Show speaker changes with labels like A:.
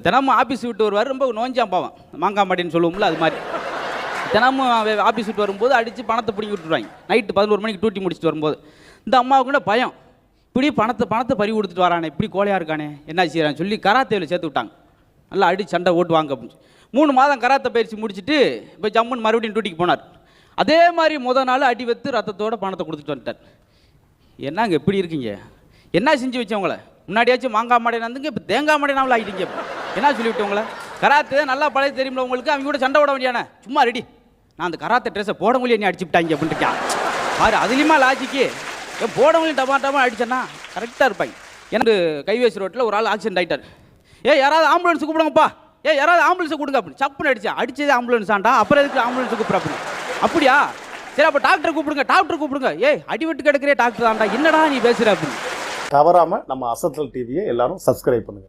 A: தினமும் ஆஃபீஸ் விட்டு வருவார், ரொம்ப நோஞ்சான் பாவம், மாங்காய் மாட்டின்னு சொல்லுவோம்ல அது மாதிரி. தினமும் ஆஃபீஸ் விட்டு வரும்போது அடித்து பணத்தை பிடிங்கி விட்டுருவாங்க. நைட்டு 11 மணிக்கு டியூட்டி முடிச்சுட்டு வரும்போது இந்த அம்மாவுக்கு கூட பயம், இப்படி பணத்தை பறி கொடுத்துட்டு வரானே, இப்படி கோழையாக இருக்கானே, என்ன செய்யறான்னு சொல்லி கராத்தேவில் சேர்த்து விட்டாங்க. நல்லா அடி சண்டை ஓட்டு வாங்க அப்படின்னு 3 மாதம் கராத்தை பயிற்சி முடிச்சுட்டு இப்போ ஜம்முன்னு மறுபடியும் டியூட்டிக்கு போனார். அதே மாதிரி நாள் அடி வைத்து ரத்தத்தோட பணத்தை கொடுத்துட்டு வந்துட்டார். என்னங்க எப்படி இருக்கீங்க, என்ன செஞ்சு வச்சவங்கள? முன்னாடியாச்சும் மாங்காய் மாடை வந்துங்க, இப்போ தேங்காய் மாடை நாவல் ஆகிட்டீங்க. என்ன சொல்லிவிட்டவங்கள? கராத்தே நல்லா பழைய தெரியுமில்ல உங்களுக்கு, அவங்க கூட சண்டை ஓட வேண்டியானே, சும்மா ரெடி, நான் அந்த கராத்தே ட்ரெஸ்ஸை போட முடியும், நீ அடிச்சுட்டாங்க அப்படின்ட்டு பாரு. அதுலேயுமா லாஜிக்கு, போட முடியும் டமா அடிச்சேன்னா கரெக்டாக இருப்பாங்க. எனக்கு கைவேசி ரோட்டில் ஒரு ஆள் ஆக்சிடென்ட் ஆகிட்டார். யாராவது ஆம்புலன்ஸ் கூப்பிடுங்கப்பா, யாராவது ஆம்புலன்ஸை கொடுங்க அப்படின்னு சப்புன்னு அடிச்சா. அடிச்சதே ஆம்புலன்ஸ் ஆண்டா, அப்புறம் எதுக்கு ஆம்புலன்ஸ் கூப்பிட்ற அப்படின்னு? அப்படியா, சரி அப்போ டாக்டர் கூப்பிடுங்க. அடிவிட்டு கிடக்கிறே டாக்டர் ஆண்டா, என்னடா நீ பேசுகிற அப்படின்னு.
B: தவறாமல் நம்ம அசத்தல் டிவியை எல்லாரும் சப்ஸ்கிரைப் பண்ணுங்க.